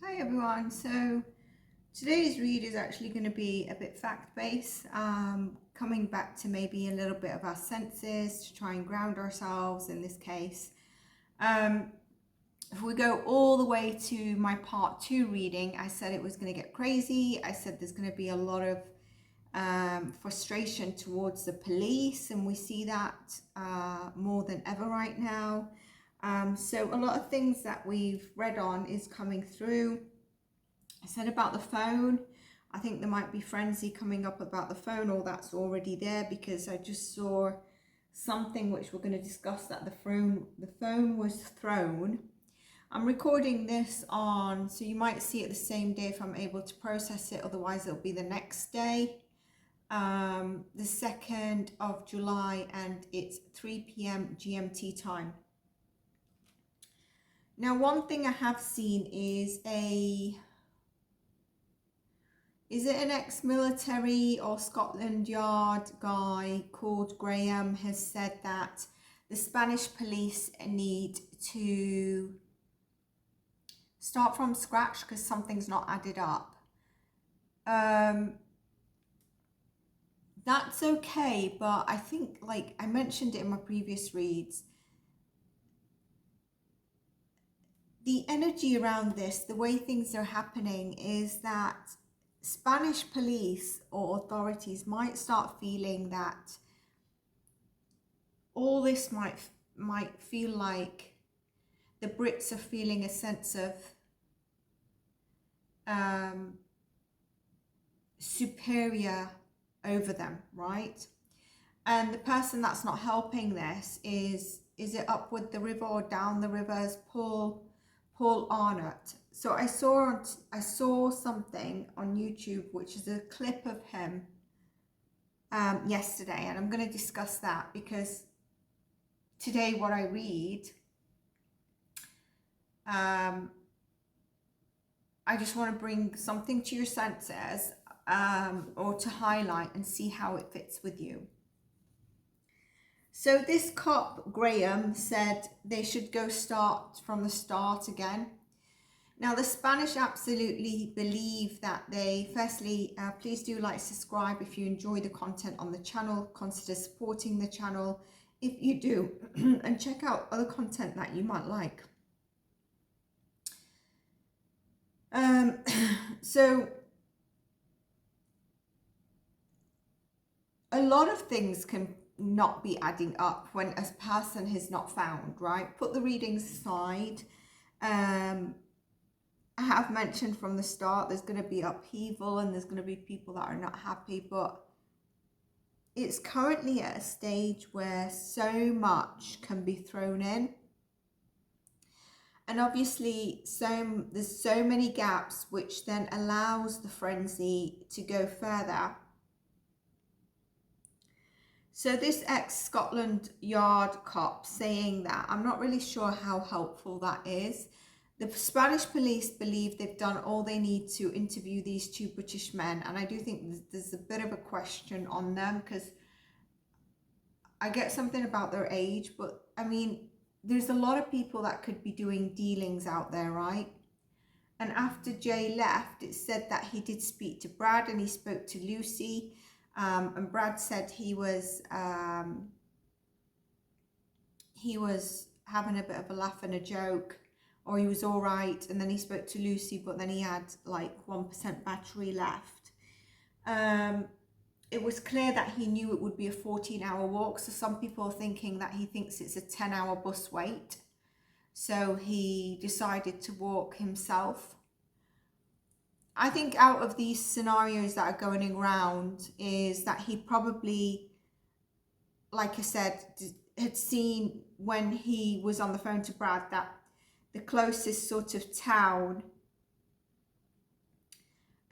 Hi everyone, so today's read is actually going to be a bit fact-based, coming back to maybe a little bit of our senses to try and ground ourselves in this case. If we go all the way to my part 2 reading, I said it was going to get crazy. I said there's going to be a lot of frustration towards the police, and we see that more than ever right now. So a lot of things that we've read on is coming through. I said about the phone, I think there might be frenzy coming up about the phone, or that's already there, because I just saw something which we're going to discuss, that the phone was thrown. I'm recording this on, so you might see it the same day if I'm able to process it, otherwise it'll be the next day. The 2nd of July, and it's 3 p.m. GMT time. Now, one thing I have seen is is it an ex-military or Scotland Yard guy called Graham has said that the Spanish police need to start from scratch because something's not added up. That's okay, but I think, like I mentioned it in my previous reads, the energy around this, the way things are happening, is that Spanish police or authorities might start feeling that all this might feel like the Brits are feeling a sense of superior over them, right? And the person that's not helping this is it up with the river or down the river, as Paul Arnott. So I saw something on YouTube, which is a clip of him yesterday, and I'm going to discuss that because today what I read, I just want to bring something to your senses, or to highlight and see how it fits with you. So this cop, Graham, said they should go start from the start again. Now, the Spanish absolutely believe that they, firstly, please do like, subscribe if you enjoy the content on the channel, consider supporting the channel if you do, and check out other content that you might like. So a lot of things can not be adding up when a person is not found, right? Put the readings aside. I have mentioned from the start there's going to be upheaval and there's going to be people that are not happy, but it's currently at a stage where so much can be thrown in, and obviously there's so many gaps, which then allows the frenzy to go further. So this ex-Scotland Yard cop saying that, I'm not really sure how helpful that is. The Spanish police believe they've done all they need to interview these two British men, and I do think there's a bit of a question on them, because I get something about their age, but I mean, there's a lot of people that could be doing dealings out there, right? And after Jay left, it said that he did speak to Brad and he spoke to Lucy. And Brad said he was having a bit of a laugh and a joke, or he was all right. And then he spoke to Lucy, but then he had like 1% battery left. It was clear that he knew it would be a 14-hour walk. So some people are thinking that he thinks it's a 10-hour bus wait. So he decided to walk himself. I think out of these scenarios that are going around is that he probably, like I said, had seen when he was on the phone to Brad that the closest sort of town,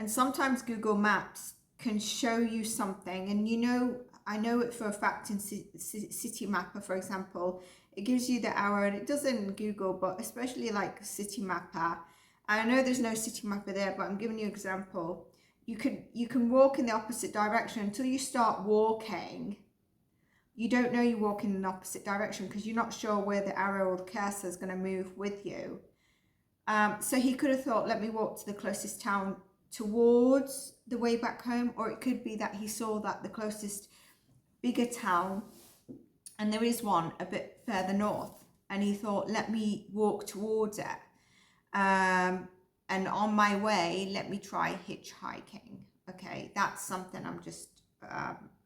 and sometimes Google Maps can show you something, and you know, I know it for a fact in City Mapper, for example, it gives you the hour, and it doesn't in Google, but especially like City Mapper. I know there's no City Mapper there, but I'm giving you an example. You can walk in the opposite direction until you start walking. You don't know you're walking in the opposite direction because you're not sure where the arrow or the cursor is going to move with you. So he could have thought, let me walk to the closest town towards the way back home, or it could be that he saw that the closest bigger town, and there is one a bit further north, and he thought, let me walk towards it. And on my way, let me try hitchhiking. Okay, that's something I'm just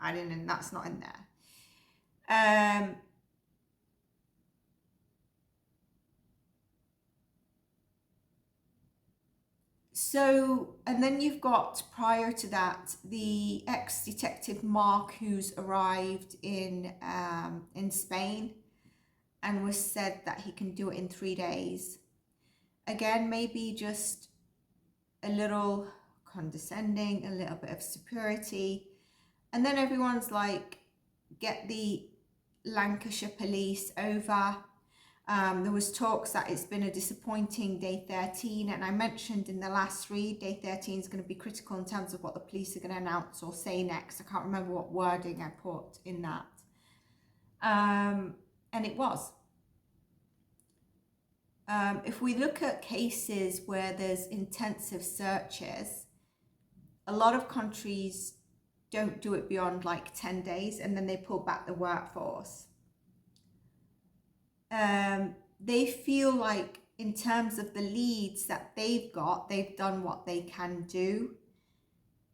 adding in, that's not in there. So, and then you've got, prior to that, the ex-detective Mark, who's arrived in Spain, and was said that he can do it in 3 days. Again, maybe just a little condescending, a little bit of superiority. And then everyone's like, get the Lancashire police over. There was talks that it's been a disappointing day 13, and I mentioned in the last read, day 13 is going to be critical in terms of what the police are going to announce or say next. I can't remember what wording I put in that. And it was. If we look at cases where there's intensive searches, a lot of countries don't do it beyond like 10 days, and then they pull back the workforce. They feel like, in terms of the leads that they've got, they've done what they can do.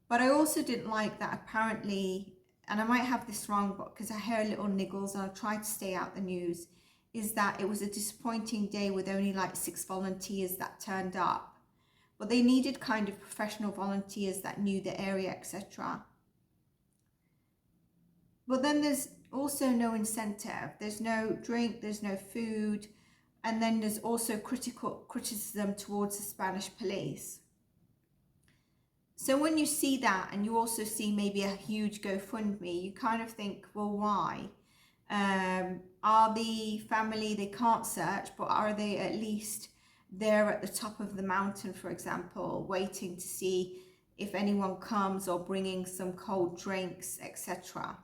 But I also didn't like that apparently, and I might have this wrong, but because I hear little niggles and I try to stay out the news, is that it was a disappointing day with only like 6 volunteers that turned up. But they needed kind of professional volunteers that knew the area, etc. But then there's also no incentive. There's no drink, there's no food, and then there's also criticism towards the Spanish police. So when you see that, and you also see maybe a huge GoFundMe, you kind of think, well, why? Are the family, they can't search, but are they at least there at the top of the mountain, for example, waiting to see if anyone comes, or bringing some cold drinks, etc.?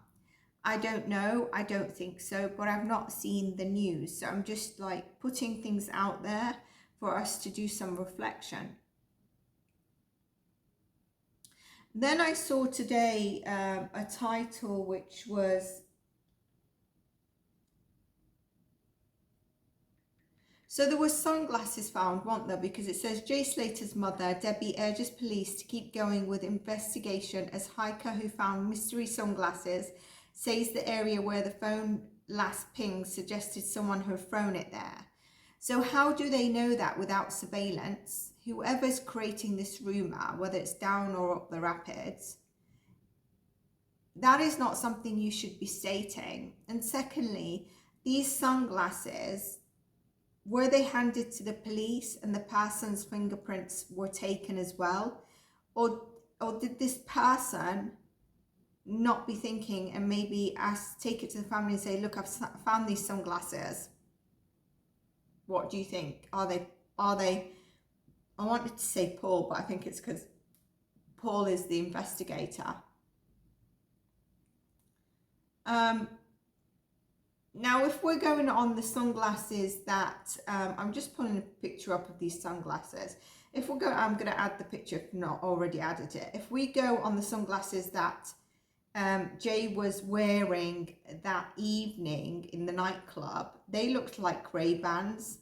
I don't know, I don't think so, but I've not seen the news. So I'm just like putting things out there for us to do some reflection. Then I saw today a title which was, so there were sunglasses found, weren't there? Because it says, Jayslater's mother, Debbie, urges police to keep going with investigation as hiker who found mystery sunglasses says the area where the phone last pinged suggested someone who had thrown it there. So how do they know that without surveillance? Whoever's creating this rumour, whether it's down or up the rapids, that is not something you should be stating. And secondly, these sunglasses, were they handed to the police and the person's fingerprints were taken as well? Or did this person not be thinking and maybe take it to the family and say, look, I've found these sunglasses. What do you think? Are they, I wanted to say Paul, but I think it's because Paul is the investigator. Now, if we're going on the sunglasses that, I'm just pulling a picture up of these sunglasses. If we're going, I'm going to add the picture if not already added it. If we go on the sunglasses that Jay was wearing that evening in the nightclub, they looked like Ray-Bans.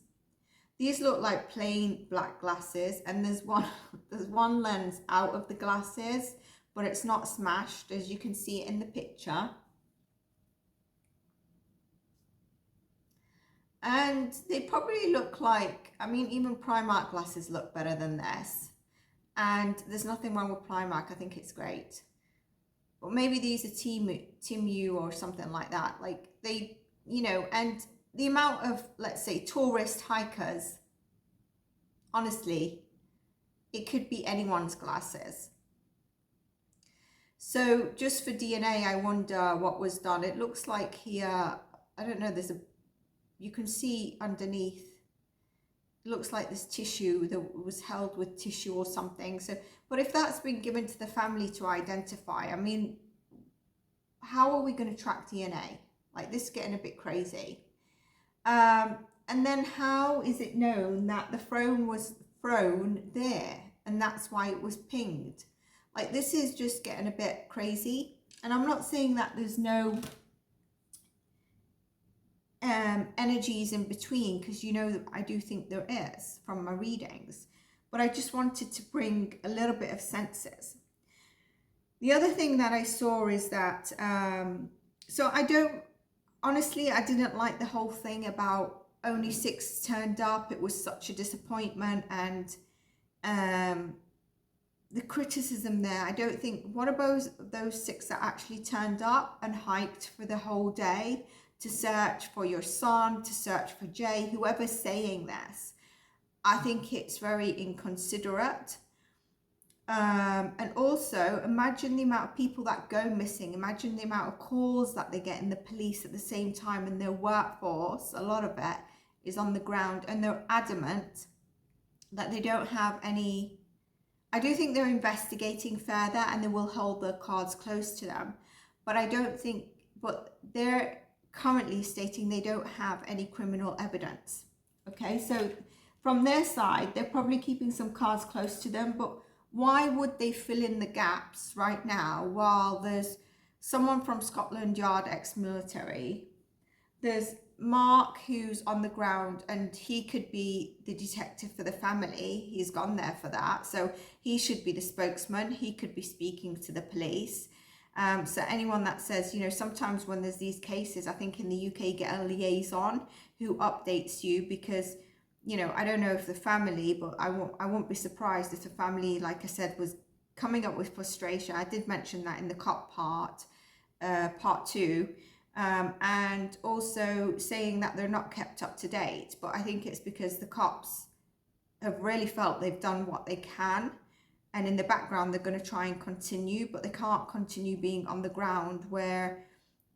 These look like plain black glasses, and there's one lens out of the glasses, but it's not smashed, as you can see in the picture. And they probably look like, I mean, even Primark glasses look better than this. And there's nothing wrong with Primark, I think it's great. But maybe these are Timu or something like that. Like they, you know, and the amount of, let's say, tourist hikers, honestly, it could be anyone's glasses. So just for DNA, I wonder what was done. It looks like here, I don't know, you can see underneath, it looks like this tissue that was held with tissue or something. So, but if that's been given to the family to identify, I mean, how are we going to track DNA? Like, this is getting a bit crazy. And then how is it known that the phone was thrown there and that's why it was pinged? Like, this is just getting a bit crazy. And I'm not saying that there's no energies in between, because you know I do think there is from my readings, but I just wanted to bring a little bit of senses. The other thing that I saw is that so I didn't like the whole thing about only 6 turned up. It was such a disappointment, and the criticism there, I don't think, what about those 6 that actually turned up and hiked for the whole day to search for your son, to search for Jay, whoever's saying this? I think it's very inconsiderate. And also, imagine the amount of people that go missing. Imagine the amount of calls that they get in the police at the same time, and their workforce, a lot of it, is on the ground, and they're adamant that they don't have any. I do think they're investigating further, and they will hold their cards close to them. But I don't think, but they're currently stating they don't have any criminal evidence. Okay, so from their side, they're probably keeping some cards close to them, but why would they fill in the gaps right now while there's someone from Scotland Yard, ex-military? There's Mark, who's on the ground, and he could be the detective for the family. He's gone there for that. So he should be the spokesman. He could be speaking to the police. So anyone that says, you know, sometimes when there's these cases, I think in the UK, get a liaison who updates you, because, you know, I don't know if the family, but I won't be surprised if the family, like I said, was coming up with frustration. I did mention that in the cop part 2, and also saying that they're not kept up to date. But I think it's because the cops have really felt they've done what they can, and in the background they're going to try and continue, but they can't continue being on the ground where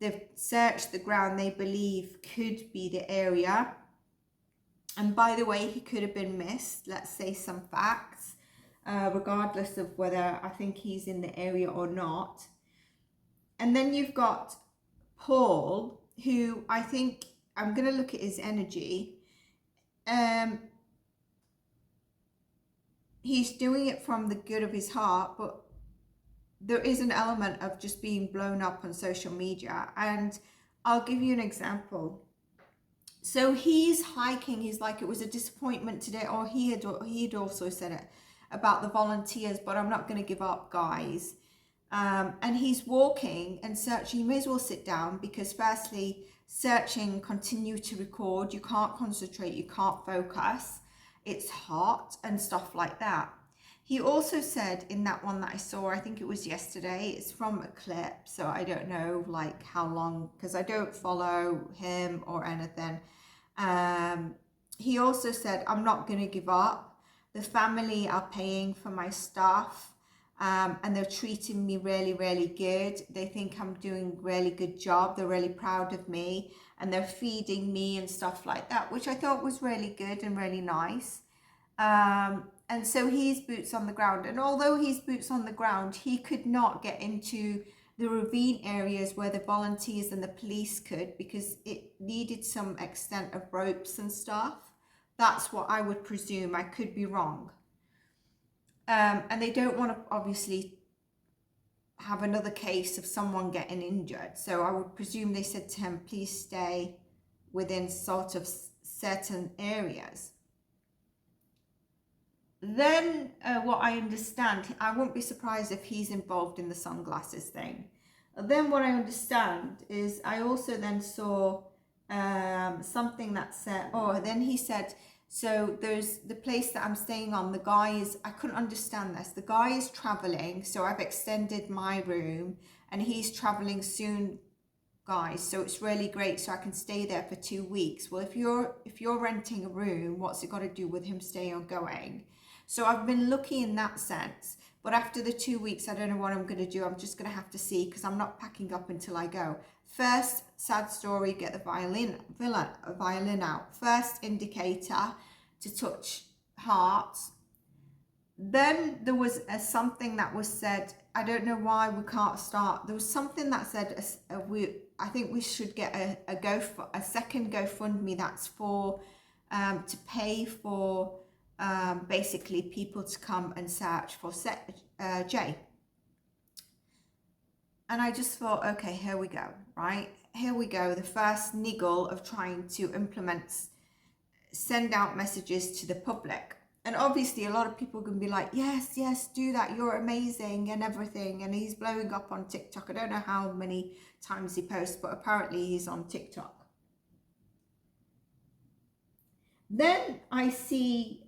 they've searched the ground they believe could be the area. And by the way, he could have been missed, let's say some facts, regardless of whether I think he's in the area or not. And then you've got Paul, who I think, I'm going to look at his energy. He's doing it from the good of his heart, but there is an element of just being blown up on social media. And I'll give you an example. So he's hiking, he's like, it was a disappointment today, or he had also said it about the volunteers, but I'm not going to give up, guys. And he's walking and searching. You may as well sit down, because firstly, searching, continue to record, you can't concentrate, you can't focus, it's hot and stuff like that. He also said in that one that I saw, I think it was yesterday, it's from a clip, so I don't know like how long, because I don't follow him or anything. He also said, I'm not going to give up. The family are paying for my stuff, and they're treating me really, really good. They think I'm doing a really good job. They're really proud of me, and they're feeding me and stuff like that, which I thought was really good and really nice. And so he's boots on the ground. And although he's boots on the ground, he could not get into the ravine areas where the volunteers and the police could, because it needed some extent of ropes and stuff. That's what I would presume. I could be wrong. And they don't want to obviously have another case of someone getting injured. So I would presume they said to him, please stay within sort of certain areas. Then what I understand, I won't be surprised if he's involved in the sunglasses thing. Then what I understand is I also then saw something that said, then he said, so there's the place that I'm staying on, the guy is, I couldn't understand this, the guy is traveling, so I've extended my room and he's traveling soon, guys, so it's really great, so I can stay there for 2 weeks. Well, if you're renting a room, what's it got to do with him staying or going? So I've been lucky in that sense, but after the 2 weeks, I don't know what I'm going to do. I'm just going to have to see, because I'm not packing up until I go. First, sad story, get the violin out. First indicator to touch hearts. Then there was something that was said, I don't know why we can't start. There was something that said, I think we should get a second GoFundMe that's for to pay for basically people to come and search for Jay. And I just thought, okay, here we go, right? Here we go, the first niggle of trying to send out messages to the public. And obviously a lot of people are going to be like, yes, yes, do that, you're amazing and everything. And he's blowing up on TikTok. I don't know how many times he posts, but apparently he's on TikTok. Then I see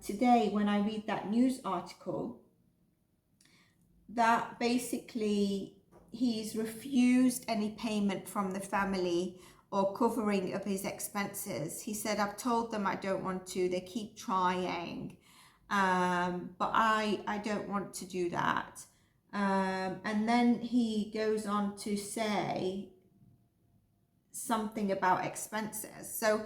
today when I read that news article that basically he's refused any payment from the family or covering of his expenses. He said, I've told them I don't want to, they keep trying, but I don't want to do that. And then he goes on to say something about expenses. So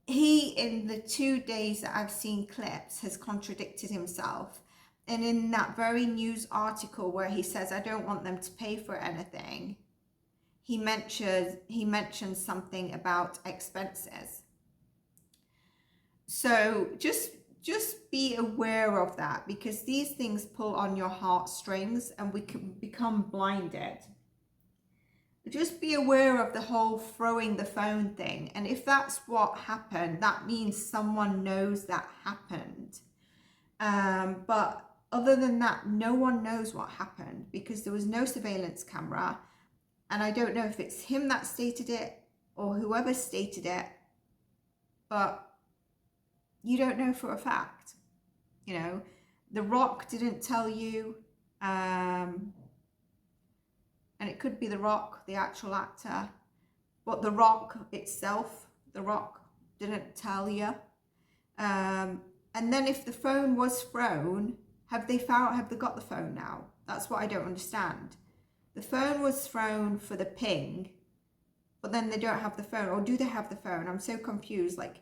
he, in the 2 days that I've seen clips, has contradicted himself. And in that very news article where he says, I don't want them to pay for anything, he mentions something about expenses. So just be aware of that, because these things pull on your heartstrings and we can become blinded. Just be aware of the whole throwing the phone thing. And if that's what happened, that means someone knows that happened. But other than that, no one knows what happened, because there was no surveillance camera. And I don't know if it's him that stated it or whoever stated it, but you don't know for a fact. You know, The Rock didn't tell you, and it could be The Rock, the actual actor, but The Rock itself, The Rock didn't tell you. And then if the phone was thrown, have they got the phone now? That's what I don't understand. The phone was thrown for the ping, but then they don't have the phone, or do they have the phone? I'm so confused. Like,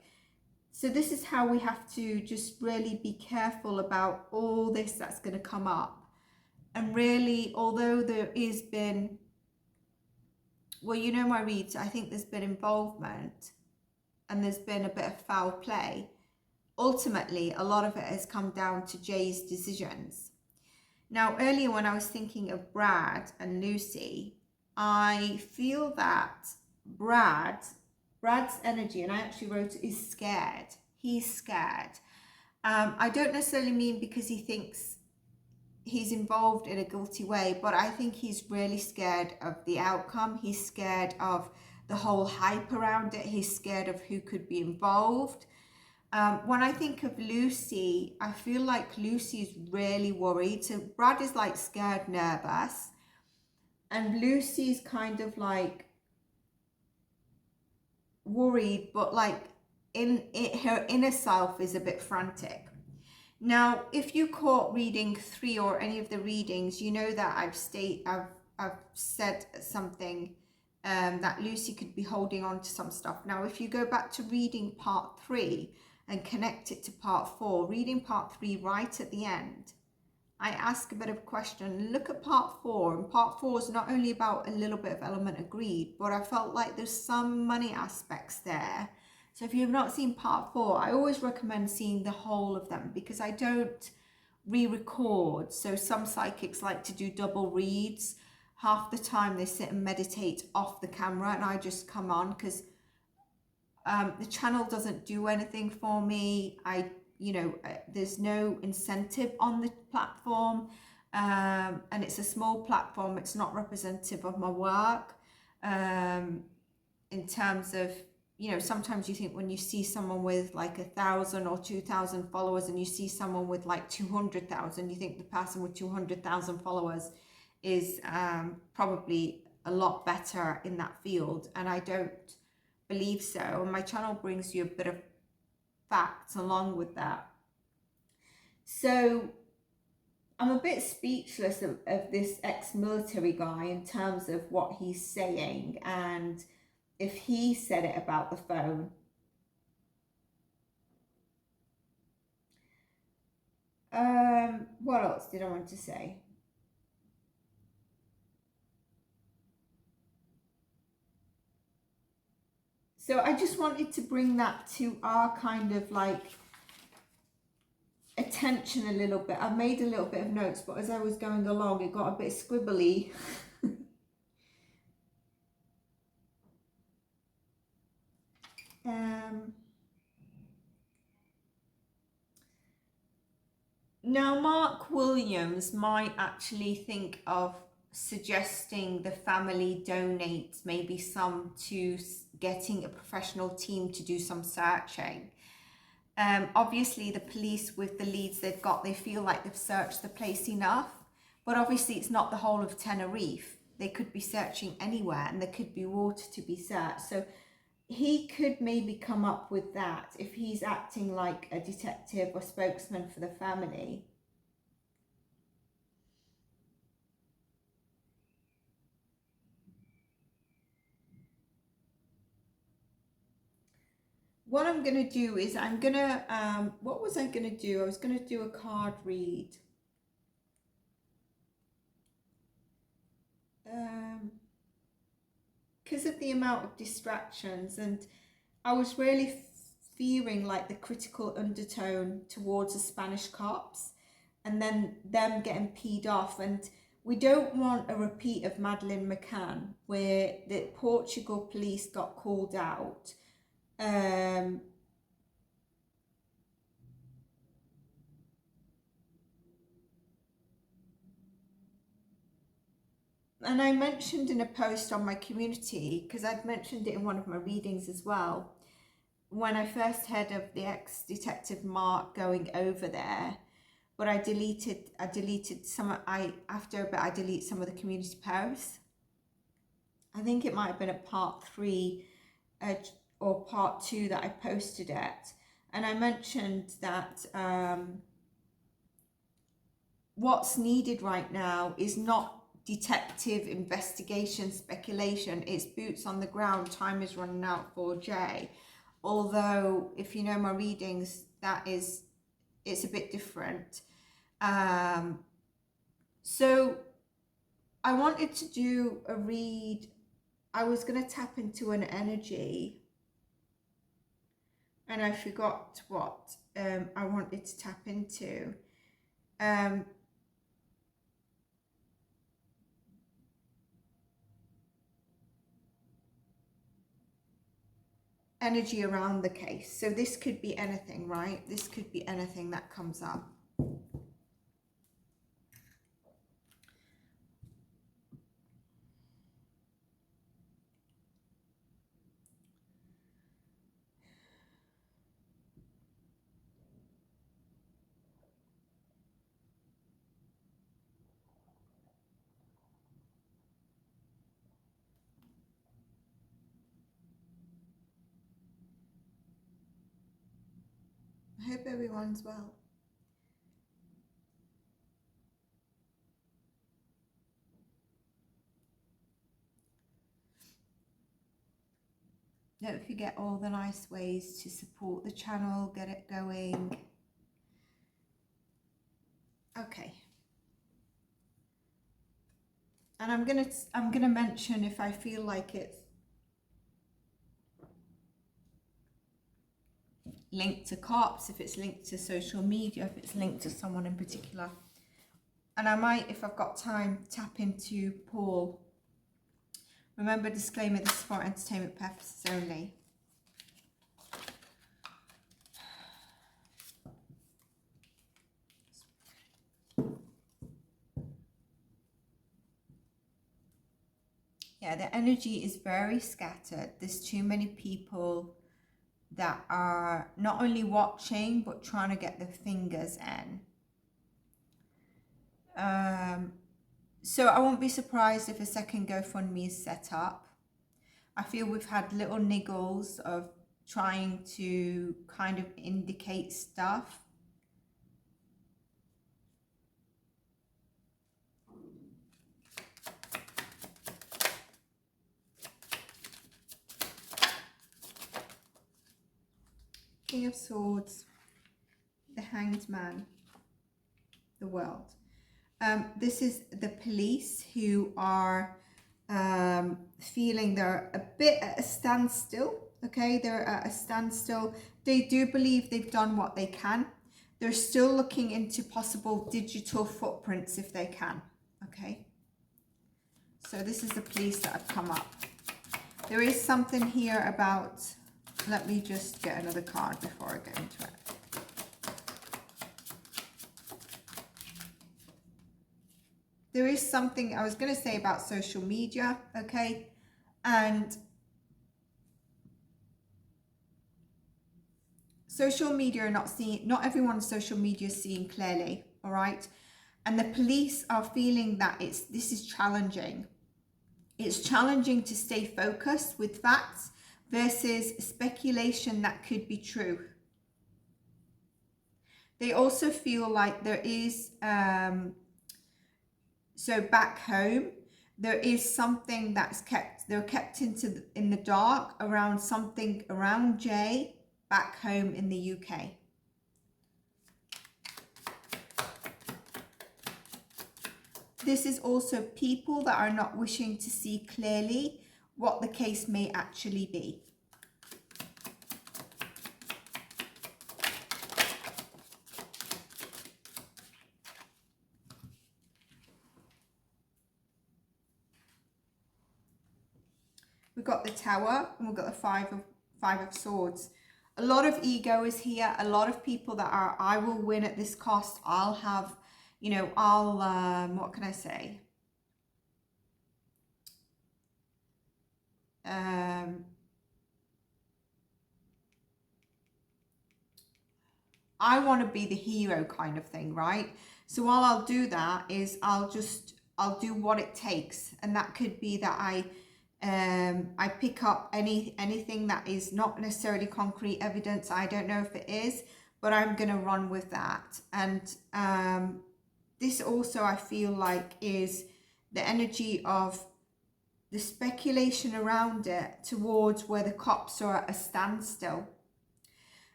so this is how we have to just really be careful about all this that's going to come up. And really, although there has been, well, you know my reads, I think there's been involvement and there's been a bit of foul play. Ultimately, a lot of it has come down to Jay's decisions. Now, earlier when I was thinking of Brad and Lucy, I feel that Brad's energy, and I actually wrote, is scared. He's scared. I don't necessarily mean because he thinks he's involved in a guilty way, but I think he's really scared of the outcome. He's scared of the whole hype around it. He's scared of who could be involved. When I think of Lucy, I feel like Lucy's really worried. So Brad is like scared, nervous, and Lucy's kind of like worried, but like her inner self is a bit frantic. Now, if you caught reading 3 or any of the readings, you know that I've said something that Lucy could be holding on to some stuff. Now, if you go back to reading part 3 and connect it to part 4, reading part 3 right at the end, I ask a bit of a question. Look at part 4, and part 4 is not only about a little bit of element of greed, but I felt like there's some money aspects there. So if you've not seen part 4, I always recommend seeing the whole of them, because I don't re-record. So some psychics like to do double reads. Half the time they sit and meditate off the camera, and I just come on because the channel doesn't do anything for me. There's no incentive on the platform, and it's a small platform. It's not representative of my work, in terms of, sometimes you think when you see someone with like 1,000 or 2,000 followers and you see someone with like 200,000, you think the person with 200,000 followers is probably a lot better in that field, and I don't believe so. And my channel brings you a bit of facts along with that. So I'm a bit speechless of this ex-military guy in terms of what he's saying, and if he said it about the phone. What else did I want to say? So I just wanted to bring that to our kind of like attention a little bit. I've made a little bit of notes, but as I was going along, it got a bit squibbly. Now, Mark Williams might actually think of suggesting the family donate maybe some to getting a professional team to do some searching. Obviously, the police with the leads they've got, they feel like they've searched the place enough, but obviously it's not the whole of Tenerife. They could be searching anywhere and there could be water to be searched. So he could maybe come up with that if he's acting like a detective or spokesman for the family. What I'm going to do is I'm going to, what was I going to do? I was going to do a card read. Because of the amount of distractions, and I was really fearing like the critical undertone towards the Spanish cops and then them getting peed off. And we don't want a repeat of Madeleine McCann where the Portugal police got called out. And I mentioned in a post on my community, because I'd mentioned it in one of my readings as well, when I first heard of the ex-detective Mark going over there, but I deleted some, after a bit I deleted some of the community posts. I think it might have been a part 3 or part 2 that I posted it. And I mentioned that what's needed right now is not detective investigation speculation, it's boots on the ground. Time is running out for Jay. Although if you know my readings, it's a bit different. So I wanted to do a read. I was going to tap into an energy and I forgot what I wanted to tap into. Energy around the case. So this could be anything, right? This could be anything that comes up. I hope everyone's well. Don't forget all the nice ways to support the channel, get it going. Okay. And I'm gonna mention if I feel like it's linked to cops, if it's linked to social media, if it's linked to someone in particular. And I might, if I've got time, tap into Paul. Remember, disclaimer, this is for entertainment purposes only. Yeah, the energy is very scattered. There's too many people that are not only watching, but trying to get their fingers in. So I won't be surprised if a second GoFundMe is set up. I feel we've had little niggles of trying to kind of indicate stuff. King of Swords, the Hanged Man, the World. This is the police who are feeling they're a bit at a standstill Okay, they're at a standstill. They do believe they've done what they can. They're still looking into possible digital footprints if they can. Okay, so this is the police that have come up. There is something here about, let me just get another card before I get into it. There is something I was going to say about social media, okay? And social media are not seeing, not everyone's social media is seeing clearly, all right? And the police are feeling that this is challenging. It's challenging to stay focused with facts versus speculation that could be true. They also feel like there is, so back home, there is something that's they're kept in the dark around something around Jay back home in the UK. This is also people that are not wishing to see clearly what the case may actually be. We've got the Tower and we've got the Five of Swords. A lot of ego is here. A lot of people that are, I will win at this cost. I'll have, you know, what can I say? I want to be the hero kind of thing, right? So while I'll do that is I'll do what it takes. And that could be that I pick up anything that is not necessarily concrete evidence. I don't know if it is, but I'm going to run with that. And this also, I feel like, is the energy of the speculation around it towards where the cops are at a standstill.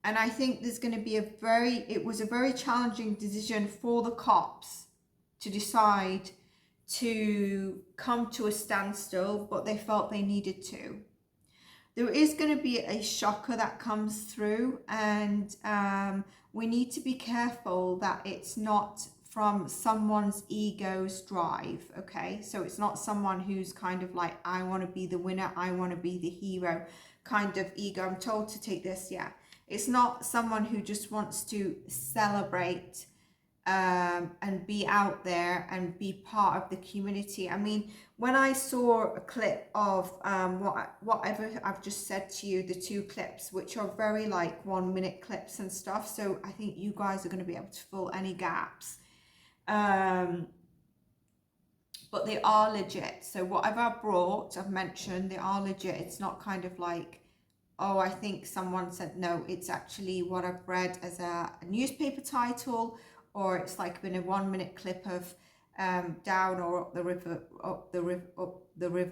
And I think there's going to be it was a very challenging decision for the cops to decide to come to a standstill, but they felt they needed to. There is going to be a shocker that comes through, and we need to be careful that it's not from someone's ego's drive, okay? So it's not someone who's kind of like, I want to be the winner, I want to be the hero kind of ego. I'm told to take this, yeah. It's not someone who just wants to celebrate and be out there and be part of the community. I mean, when I saw a clip of whatever I've just said to you, the two clips, which are very like 1 minute clips and stuff, so I think you guys are going to be able to fill any gaps. But they are legit. So whatever I've mentioned, they are legit. It's not kind of like, oh, I think someone said, no, it's actually what I've read as a newspaper title, or it's like been a 1 minute clip of down or up the river,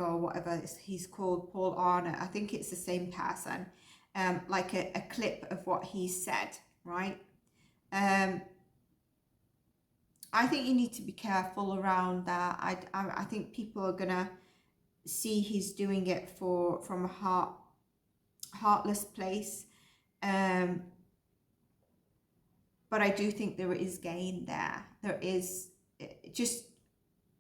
or whatever he's called, Paul Arner. I think it's the same person, like a clip of what he said, right? I think you need to be careful around that. I think people are gonna see he's doing it from a heartless place, but I do think there is gain there. There is, just,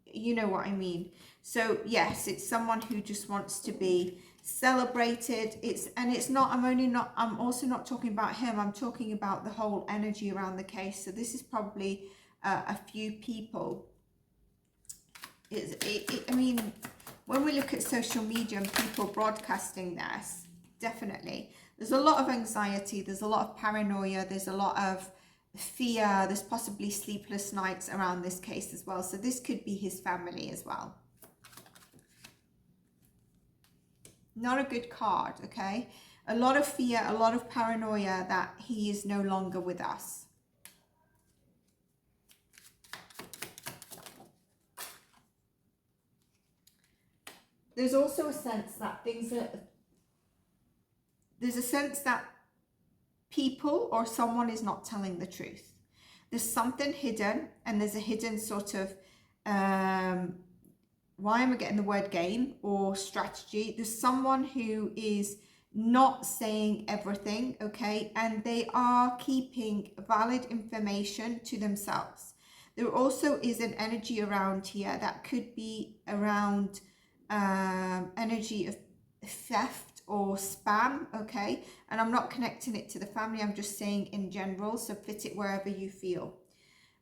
you know what I mean. So yes, it's someone who just wants to be celebrated. I'm also not talking about him. I'm talking about the whole energy around the case. So this is probably a few people. I mean, when we look at social media and people broadcasting this, definitely there's a lot of anxiety, there's a lot of paranoia, there's a lot of fear, there's possibly sleepless nights around this case as well. So this could be his family as well. Not a good card, okay? A lot of fear, a lot of paranoia that he is no longer with us. There's also a sense that there's a sense that people or someone is not telling the truth. There's something hidden, and there's a hidden sort of, why am I getting the word game or strategy? There's someone who is not saying everything, okay, and they are keeping valid information to themselves. There also is an energy around here that could be around energy of theft or spam, okay, and I'm not connecting it to the family, I'm just saying in general, so fit it wherever you feel.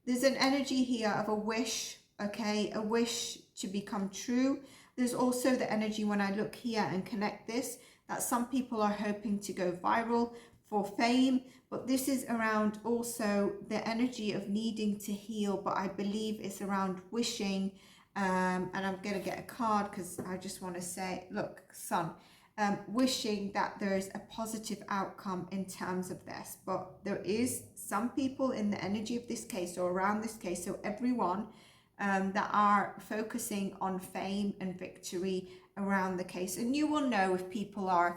There's an energy here of a wish, okay, a wish to become true. There's also the energy when I look here and connect this, that some people are hoping to go viral for fame, but this is around also the energy of needing to heal, but I believe it's around wishing, and I'm going to get a card because I just want to say, look, Sun, wishing that there's a positive outcome in terms of this, but there is some people in the energy of this case or around this case, so everyone that are focusing on fame and victory around the case, and you will know if people are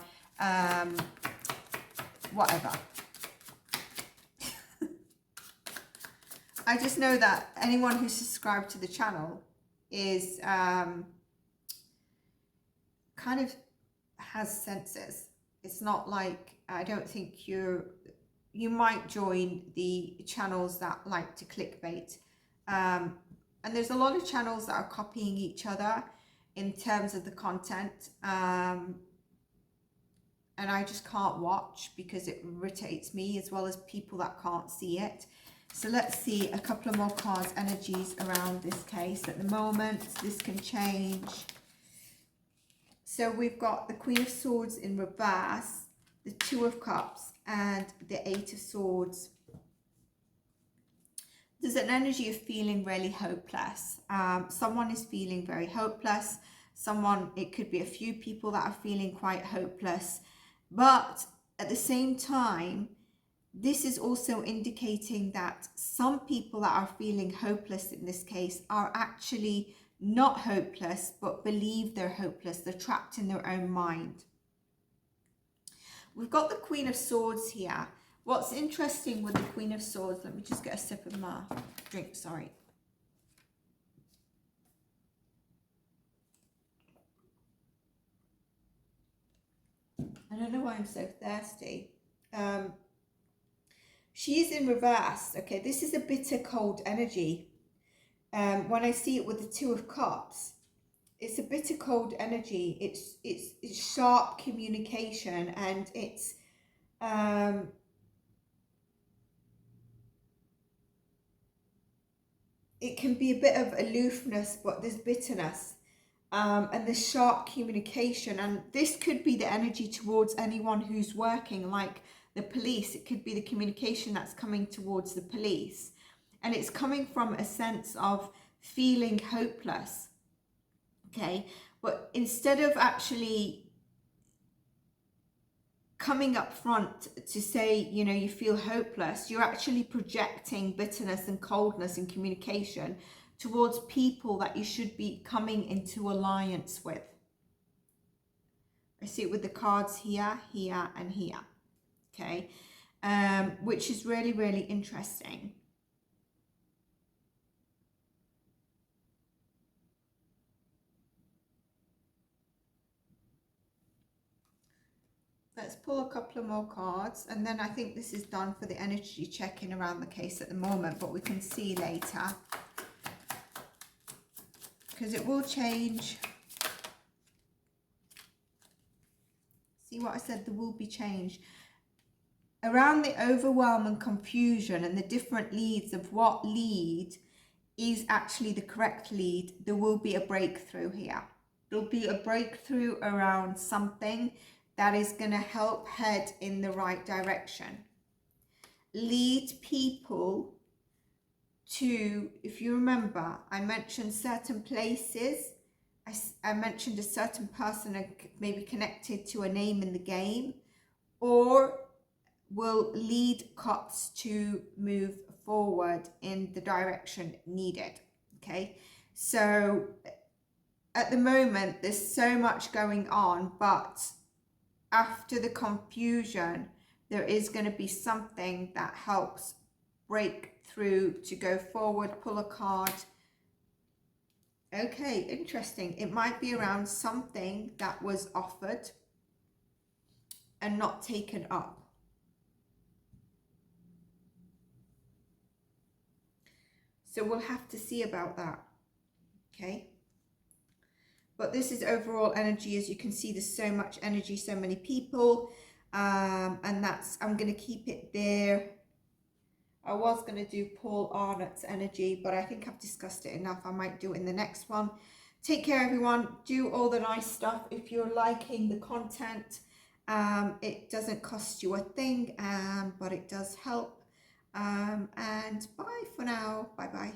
whatever. I just know that anyone who's subscribed to the channel is kind of has senses. It's not like, I don't think you might join the channels that like to clickbait, and there's a lot of channels that are copying each other in terms of the content, and I just can't watch because it irritates me, as well as people that can't see it. So let's see a couple of more cards, energies around this case at the moment. This can change. So we've got the Queen of Swords in reverse, the Two of Cups, and the Eight of Swords. There's an energy of feeling really hopeless. Someone is feeling very hopeless. Someone, it could be a few people that are feeling quite hopeless. But at the same time, this is also indicating that some people that are feeling hopeless in this case are actually not hopeless, but believe they're hopeless. They're trapped in their own mind. We've got the Queen of Swords here. What's interesting with the Queen of Swords, let me just get a sip of my drink, sorry. I don't know why I'm so thirsty. She is in reverse, okay? This is a bitter, cold energy. When I see it with the Two of Cups, it's a bitter, cold energy. It's sharp communication, and it's it can be a bit of aloofness, but there's bitterness, and there's sharp communication, and this could be the energy towards anyone who's working, like the police. It could be the communication that's coming towards the police, and it's coming from a sense of feeling hopeless, okay? But instead of actually coming up front to say, you know, you feel hopeless, you're actually projecting bitterness and coldness in communication towards people that you should be coming into alliance with. I see it with the cards here, here, and here, okay? Which is really, really interesting. Let's pull a couple of more cards, and then I think this is done for the energy check-in around the case at the moment, but we can see later, because it will change. See what I said? There will be change. Around the overwhelm and confusion and the different leads of what lead is actually the correct lead, there will be a breakthrough here. There'll be a breakthrough around something that is going to help head in the right direction. Lead people to, if you remember, I mentioned certain places. I mentioned a certain person maybe connected to a name in the game, or will lead cops to move forward in the direction needed, okay? So at the moment, there's so much going on, but after the confusion, there is going to be something that helps break through to go forward. Pull a card. Okay, interesting. It might be around something that was offered and not taken up. So we'll have to see about that. Okay. But this is overall energy. As you can see, there's so much energy, so many people. And that's, I'm going to keep it there. I was going to do Paul Arnott's energy, but I think I've discussed it enough. I might do it in the next one. Take care, everyone. Do all the nice stuff. If you're liking the content, it doesn't cost you a thing, but it does help. And bye for now. Bye-bye.